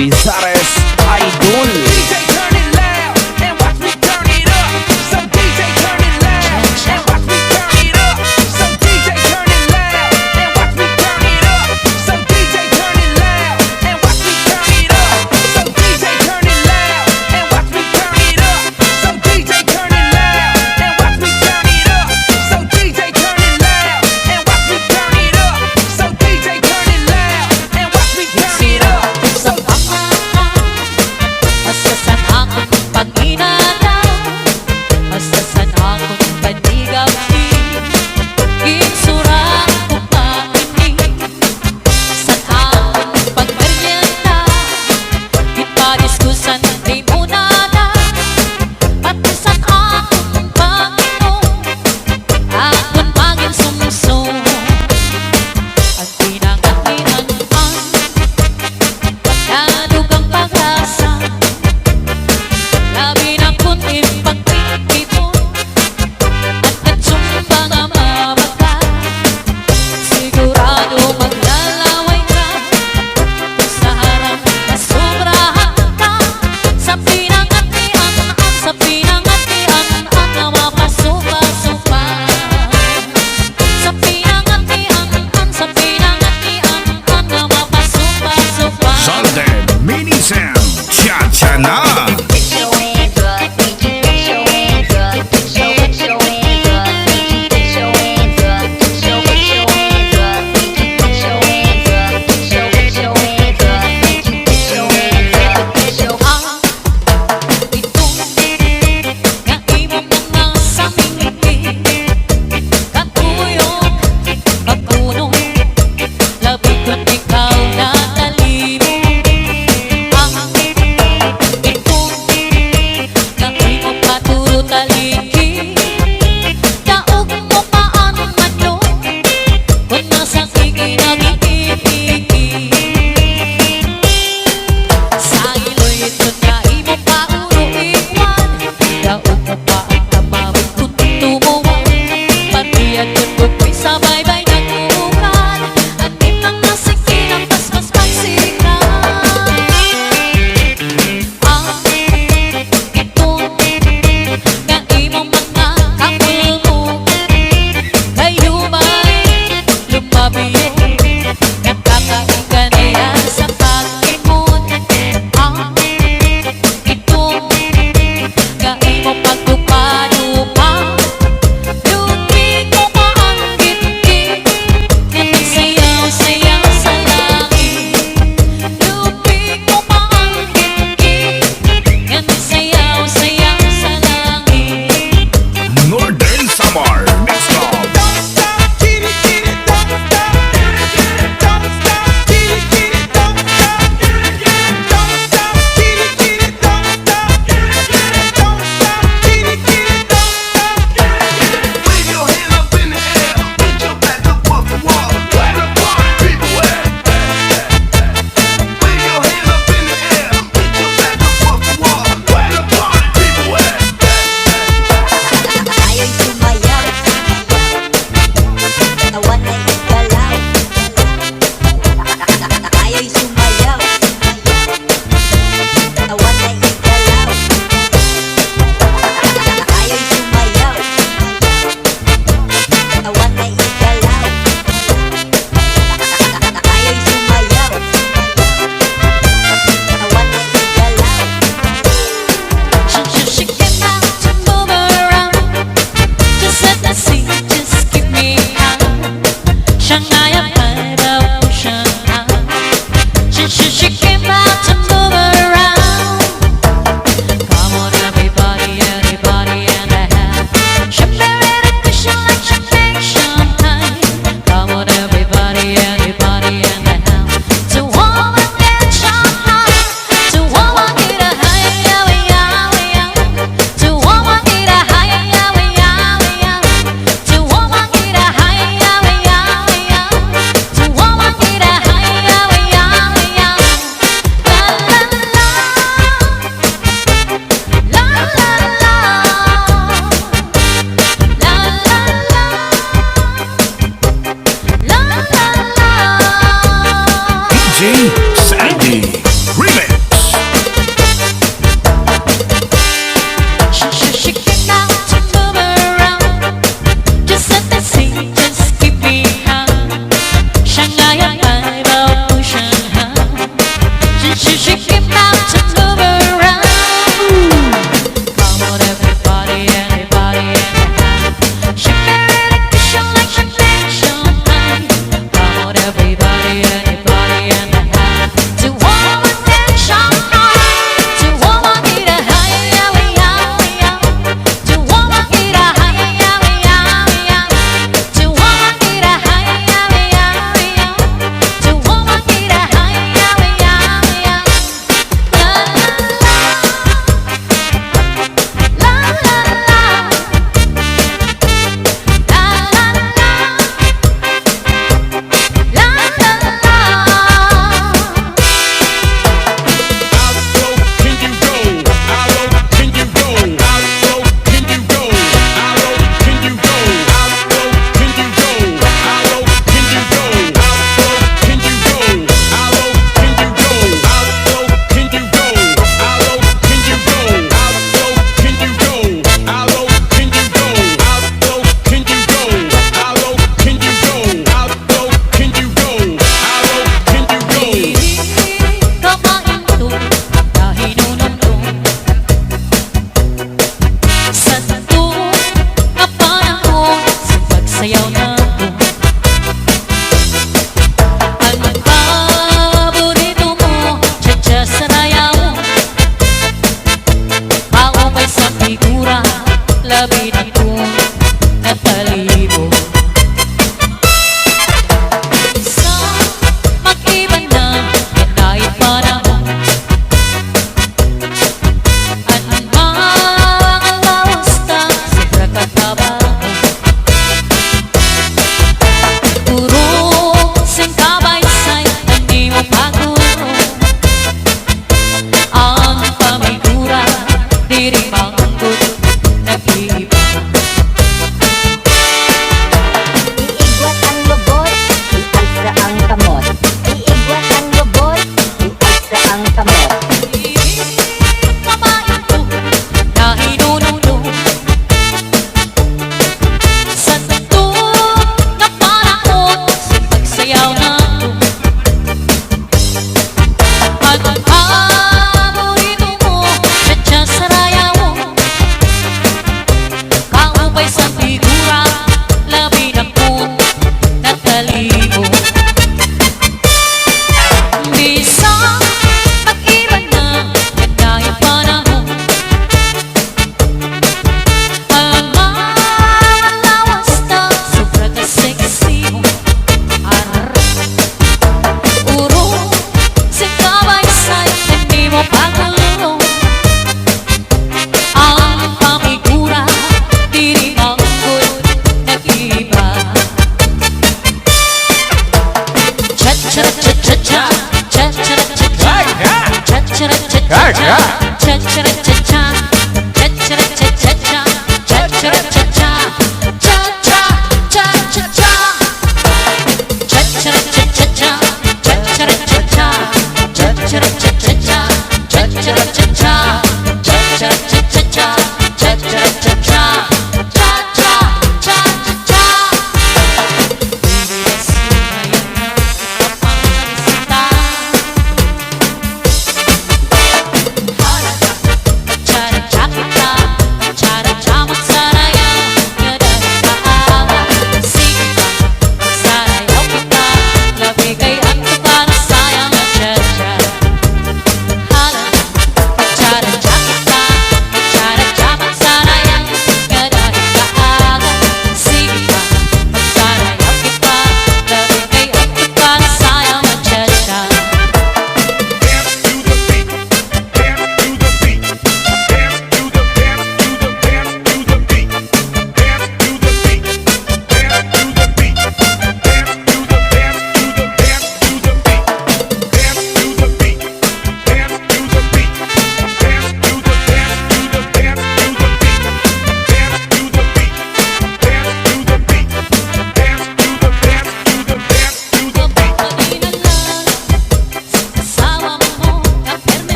Bizares Idol. DJ turn it loud and watch me turn it up. Some DJ turn it loud and watch me turn it up. Some DJ turn it loud and watch me turn it up. Some DJ turn it loud and watch me turn it up. Some DJ turn it loud and watch me turn it up. Some DJ turn it loud and watch me turn it up. Some DJ turn it loud and watch me turn it up. Some DJ turn it loud and watch me turn it up. Some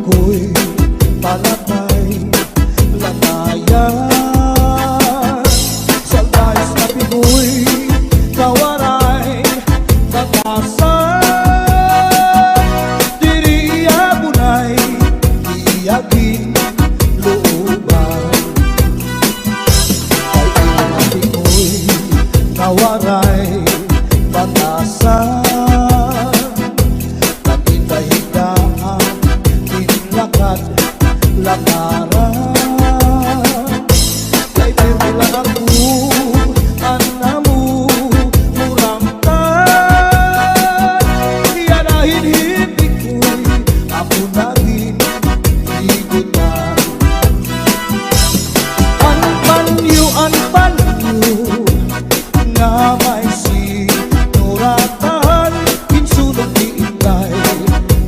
ko'y palagay lamayan. Sa guys na pinoy kawaray batasan, diri agunay iyagin looban. Ay mga pinoy kawaray batasan, lakaran kay pirlang ako anamu murangkan iyanahin hindi ko'y ako naging igutan. An panyo nga may sinuratan kinsulong diintay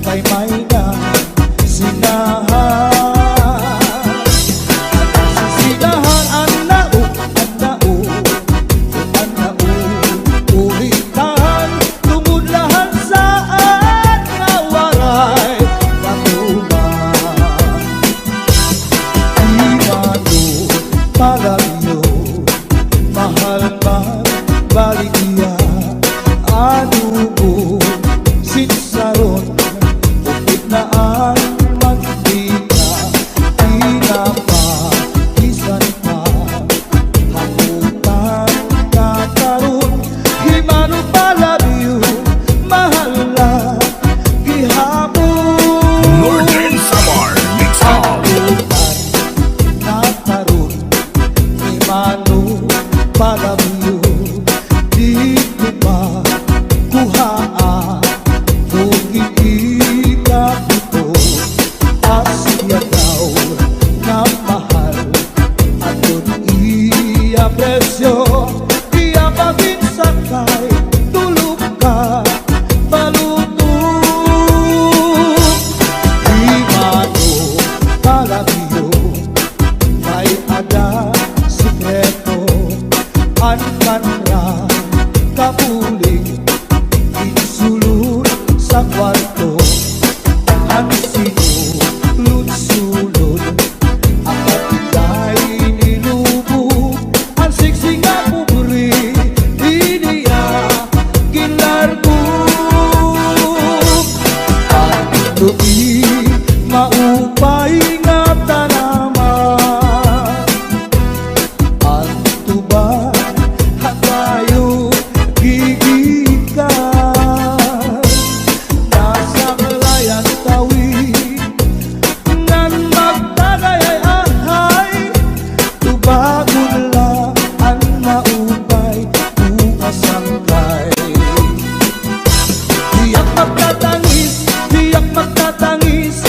kay may na sinahan. Palagyo, mahal magbaligya, anubo, sinsaron, upit na ang magdika, pinapakisan ka, hamutan kakaroon, himano palagyo, mahal na gihapon. Northern Samar Mix Hall. Mano palabyo dito ba kuhaa kung iikap ito asya daw na mahal aton iya presyo iya pagin sakay tulog ka palutog. Di mano palabyo may ada an kanra kapuling insulod sa kwarto ang sinulod-sulod ang katitay nilubog ang siksing nga pubri iniya kinlargog ang tuwi maupay nga tanaman ang tuba tayo gigikan nasa kalayan tawi ngan magtagay ahay tubagon lang ang maupay uasangkay. Tiyak magtatangis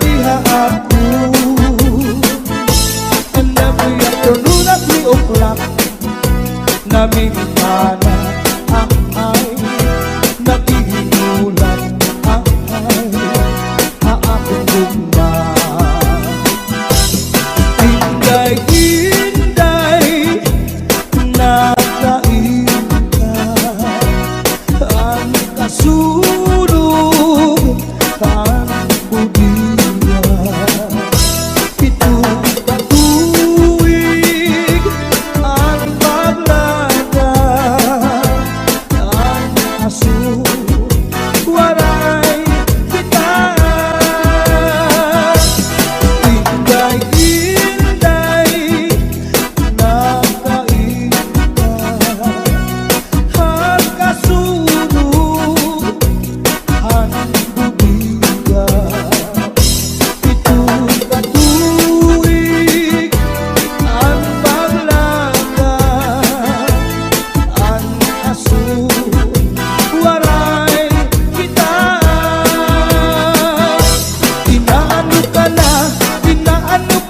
diha ako. And every afternoon at 3 o'clock, namimana ay nakihinulan ay aakong gugma. Inday-inday nakain ka, ang kasulog ang budiya. Itong patuwig ang paglada, ang aswaray kita. Inday-inday nakain ka, ang kasulog ang budiya. Itong patuwig ang paglada, ang aswaray kita. Inaano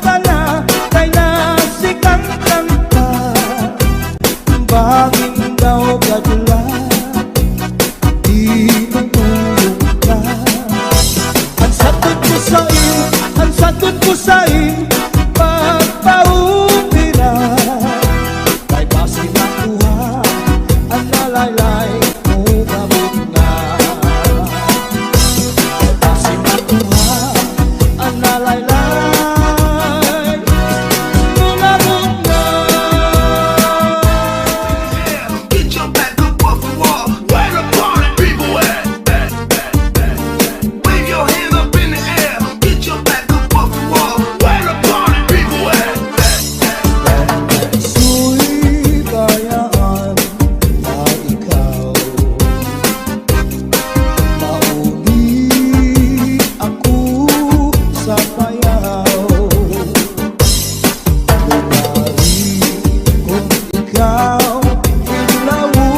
ka na, kay nasikang kanta. Banging daw kadula, di tumulong ka. Ang satot ko sa'yo, pagpaumira. Kay basi nakuha, ang nalaylay mo kabog na. Kay basi nakuha, ang nalaylay mo kabog na. Get your back up off the wall. Where the party people at? Wave your hands up in the air. Get your back up off the wall. Where the party people at? Su'y bayaan na ikaw, mauli ako sa payaw. Bumari kung ikaw hinlawon,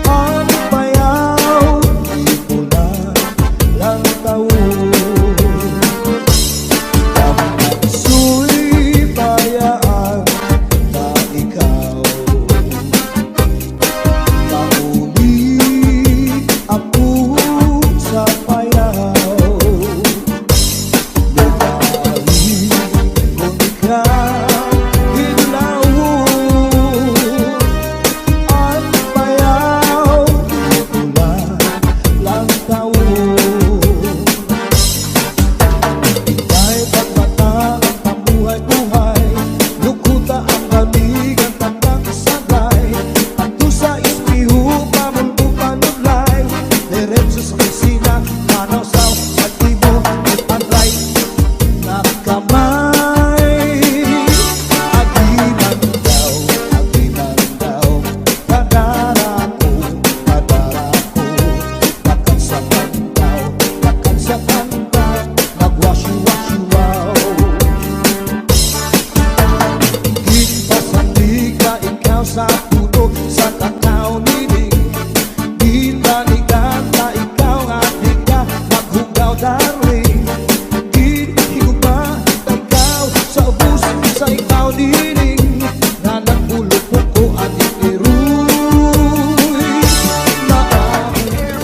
ang payaw di ko na lang tawon. Su'y bayaan na ikaw, mauli ako sa payaw. Bumali kung ikaw hinlawon, ang payaw di ko na lang tawon. Dahil pagmata ang pambuhay-buhay, lukuta ang lamig ang tandang sabay. At sa ispiho, pamulbo panulay, diretso sa kusina, manaw-saw sa tibo, ipanray na kamay. Aginan daw, kadara ko, nakansakan daw, nagwasyu-wasyu-waw. Ginpasandig ka ikaw sa puto, sa kakao nining. Ginbalikan ka ikaw at di ka maghugaw, darling. Ginhiguma ka ikaw sa ubus sa ikaw nining. Na nagpulupok ko at ikiruy na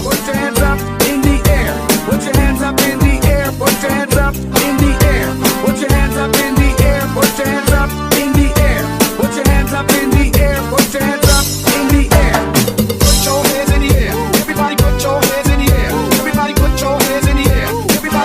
Put your hands up in the air. Put your hands up in the air. Put your hands up in the air. Put your hands up in the air. Put your hands up in the air. Put your hands up in the air. Put your hands up in the air. Put your hands in the air. Everybody put your hands in the air. Everybody put your hands in the air. Everybody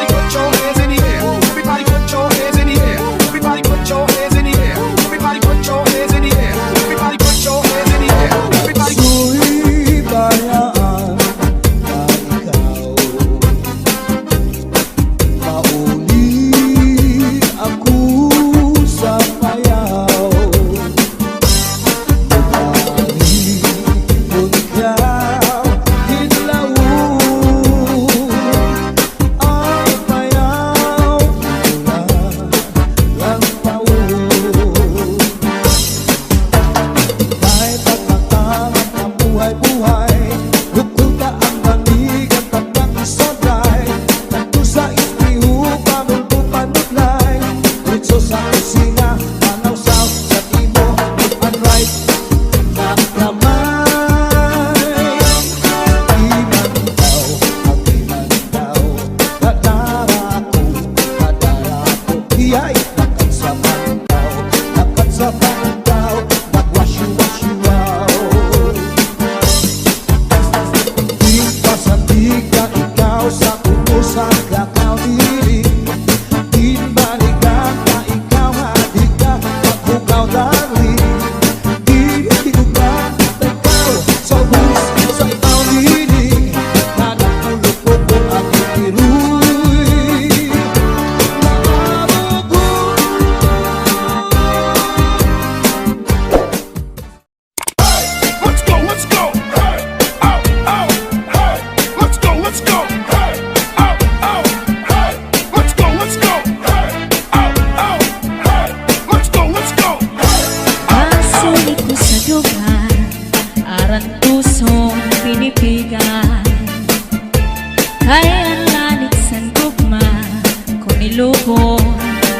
lubong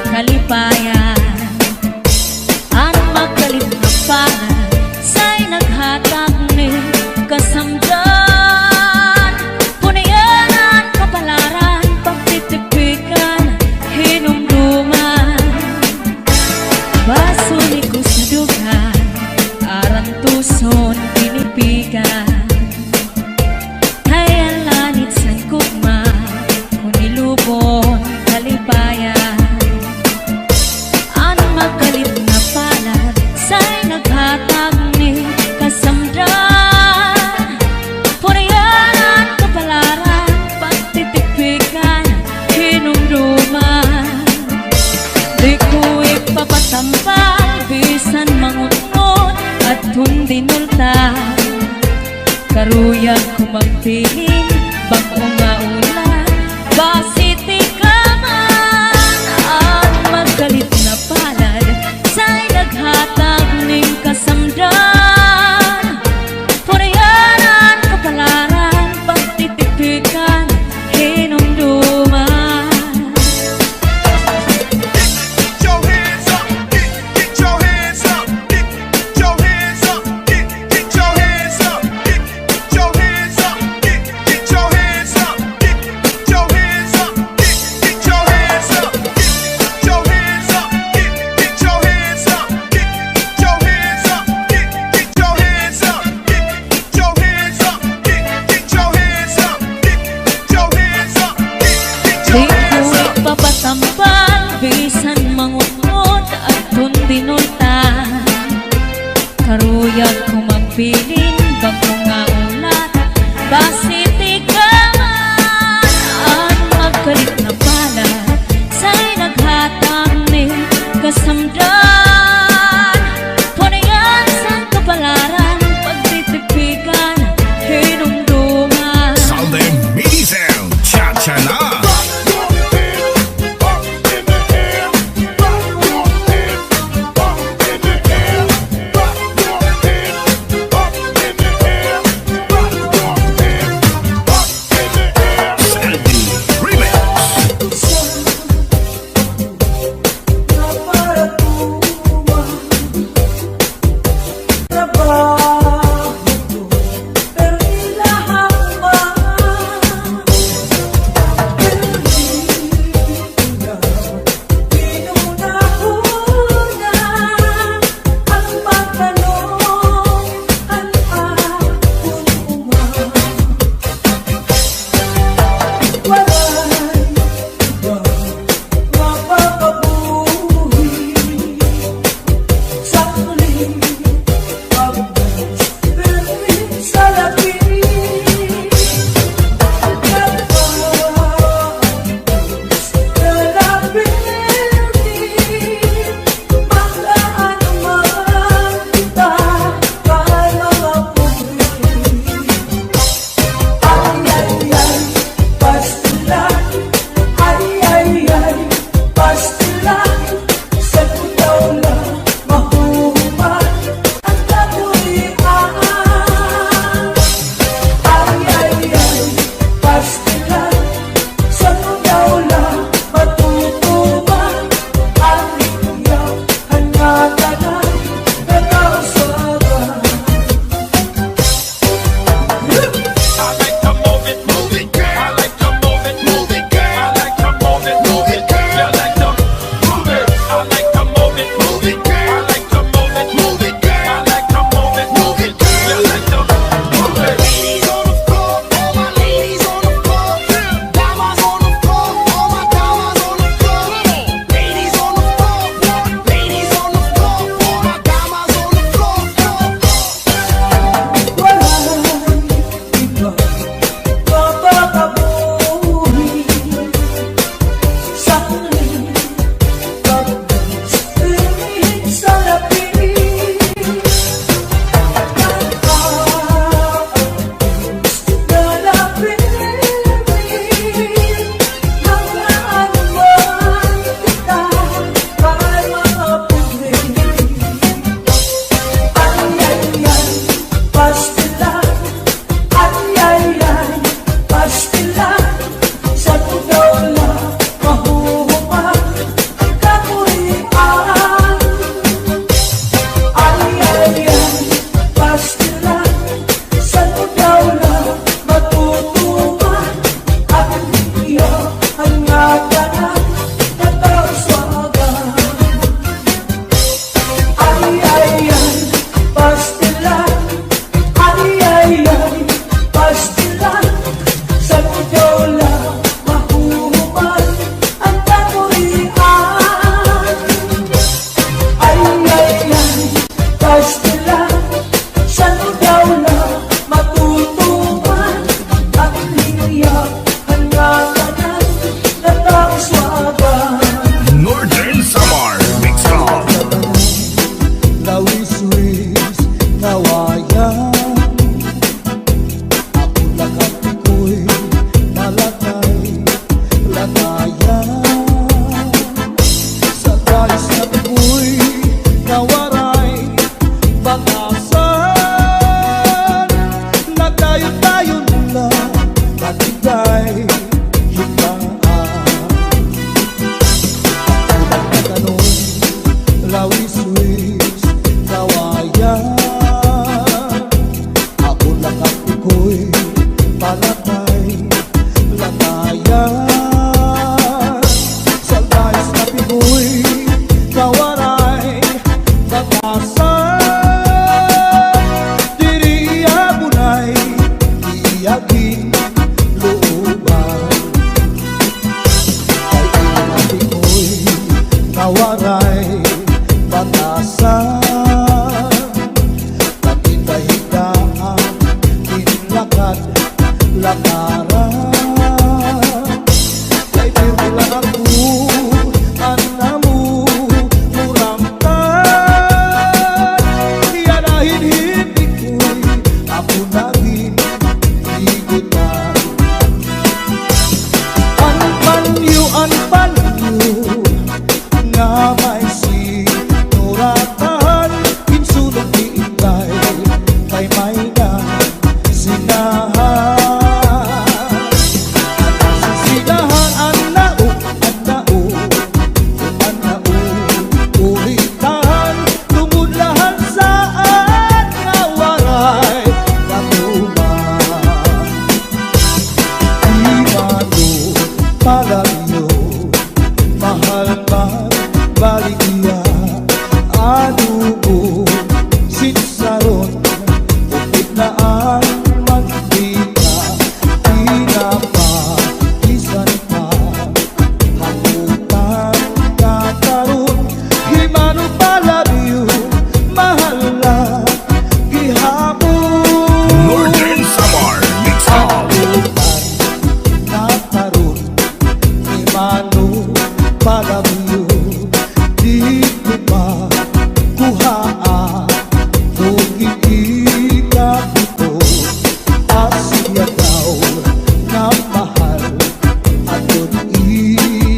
kalipayan. Ang magalit na pangan sa'y naghatag ni kasamdan. Punayan kapalaran, pagtitipikan, hinumduman. Baso ni kusudugan, aran tuson pinipigan. Kaya lanit sa kugma, kunilubon kalipayan. Ang magalit na palad sa'y naghatag ni kasamdan. Punayan kapalaran, pagtitipikan, hinumduman. Di ko ipapatampal, bisan mangunod at hundinulta. Karuyag ko magpiling, bago nga ulan, basiti ka man. Ang magalit na palad sa'y naghatag ning kasamdan. Punayan kapalaran, pagtitipikan, hinumduman. Get your hands up, get your hands up, get your hands up, get your hands up, get your hands up, get your hands up, get your hands up, get your hands up, get your hands up, get your hands up, get your hands up, get your hands up, get your hands up, get your hands up, get your hands up, get Di your hands ko up. ipapatampal, bisan mangunod at hundinultan. Karuyag ko magpiling, bago nga ulat, basiti ka man. Ang magalit na palad sa'y naghatag ni kasamdan. Punayan sa kapalaran, pagtitipikan, hinumduman. Salde Mini Sound, Cha-Cha na. Up in the air,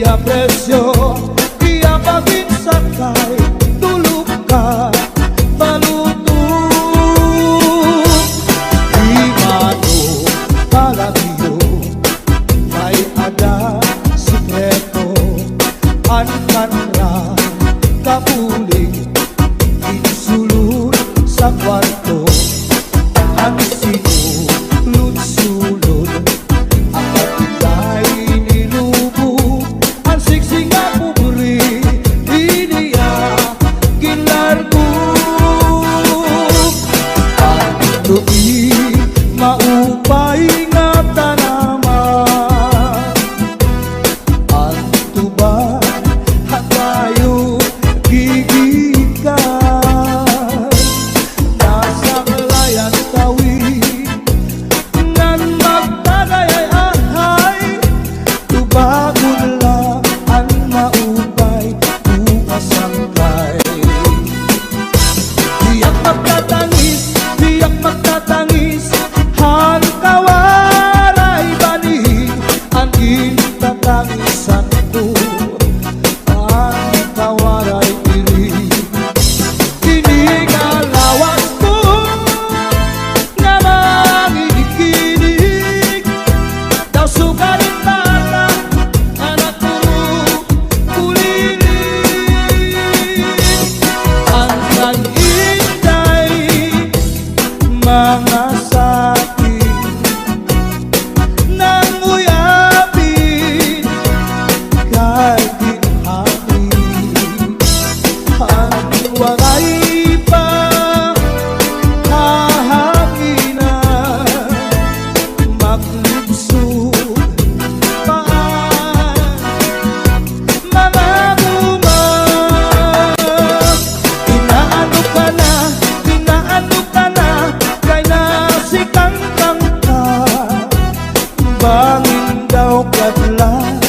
aprecio, iapag-insakay, tulog ka, malutong. Di mano palabiyo, may ada sikreto, ankanra, kapuling, insulun sa kwarto, ang sinulod-sulod, ang kapitay nilubog, ang siksing nga pubri, iniya, kinlargog. Ang tuwi, maupay nga tanaman, ang tuba, hatayo, gigikan. Nasa layan tawi, ngan magtagay-ay, tubagon lang ang maupay, umasangkay. Diyak magtatangis, ang kawaray bani, ang intatangisan ko, ang kawaray diri. Kinigalawas ko na mangikinig, daw sukalit bata, anak ko kuliling. Ang kag-inday, mga sakit, nang uyapin, kay ginhangin. Ang wangay pa hahanginan, maglubsog paan, mga bumag. Inaano ka na, kay nasikang ka, bangin daw kadlan,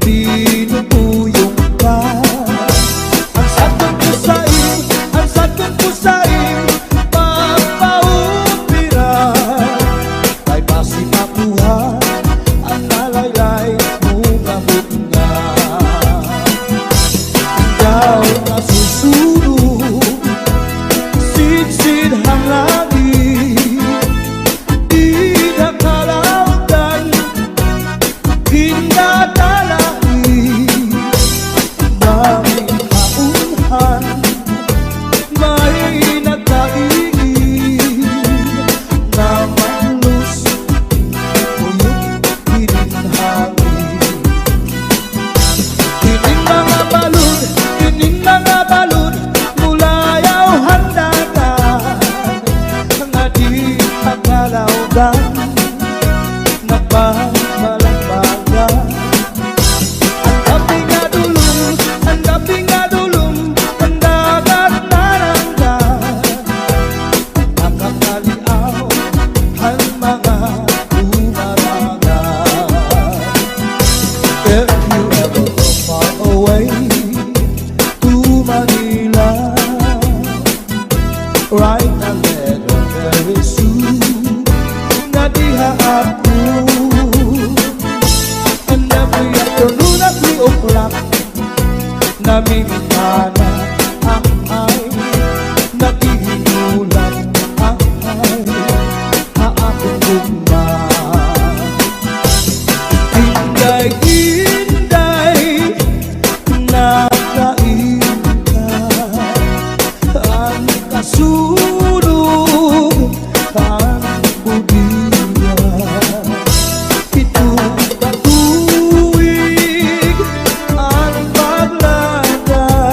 dinutuyong ka. Ang sakon ko sa'yo, pagpaupira, kay basi makuha, ang nalaylay mo gamot nga. Ikaw na susunod, sidsid ang langit, di nakalautan, hinadalain. Daming kaunhan, may nagkaingin, na malus, uyok hininhangin. Kining mga balud, mulayaw handagan, nga di pagkalawdan, nagbabalagbagan. Ang gabi nga dulong, ang dagat naranggan, nakakaliaw ang mga umarangan. If you ever go far away to Manila, write a letter very soon, na diha ako. And every afternoon at 3 o'clock, namimigana ang ay, nakihinulan ang ay, haakong gugma. Inday, nakain ka, ang kasulog, ang budiya. Itong patuwig, ang paglagay,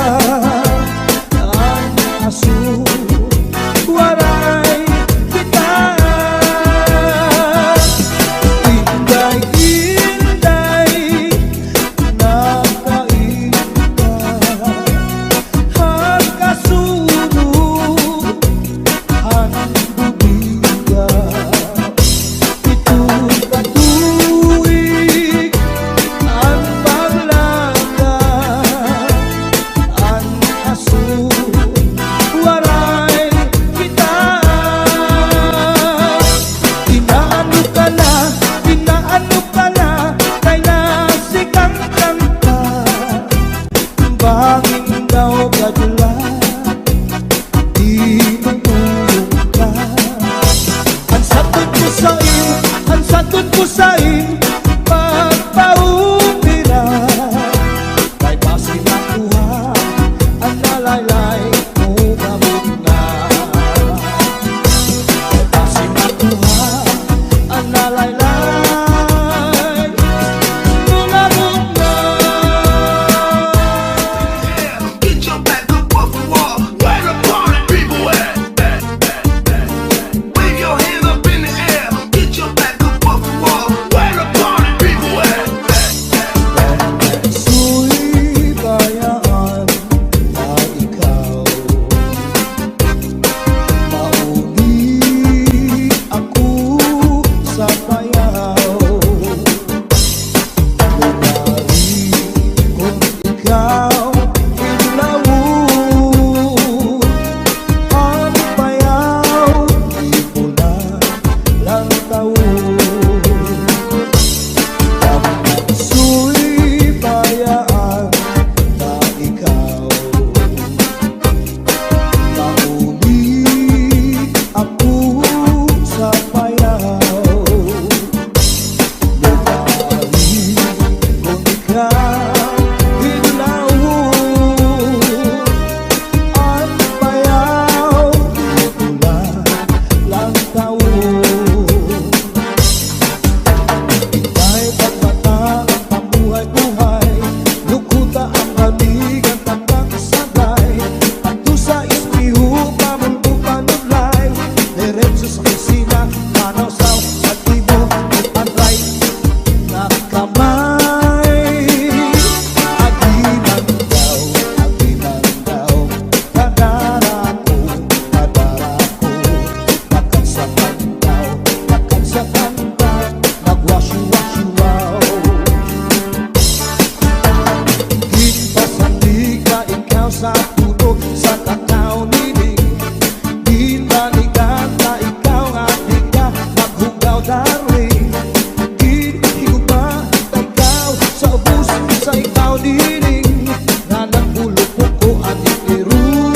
dining nga nagpulupok ko at itiruy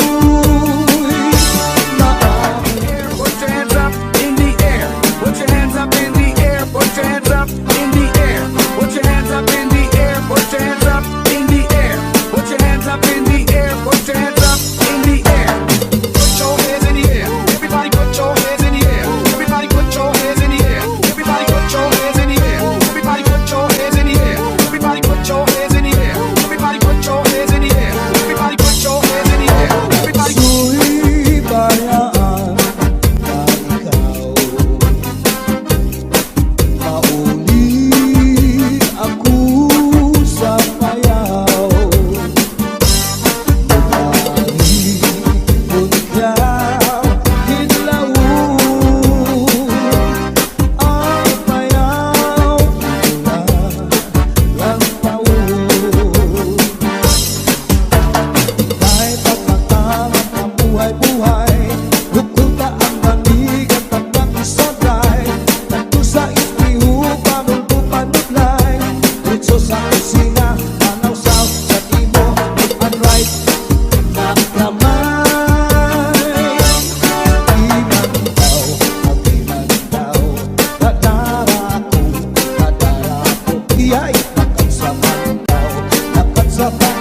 Put your hands up in the air. Put your hands up in the air. Put your hands up in the air. Put your hands up in the air. Put your hands up in the air. Put your hands up in the air. Put your hands up in the air. Put your hands in the air. Everybody put your hands in the air. Everybody put your hands in the air. Everybody put your hands in the air. Everybody put your hands in the air. Everybody put your hands in the air. Everybody put your hands in the air. Everybody put your hands in the air. Everybody Ako'y bayaan na ikaw mauli ako sa payaw Mulahi kung ikaw hinlawon Ang payaw na lang taon Kahit pagkatangan ang buhay-buhay Lukulta ang banig at tagang isodlay Nagto sa ispiho, panulpo panuglay Ritso sa kusina, panawsaw sa timo Unright na kamay Imandaw, Kadara ko Iya'y nakat sa pandaw Nakat sa pandaw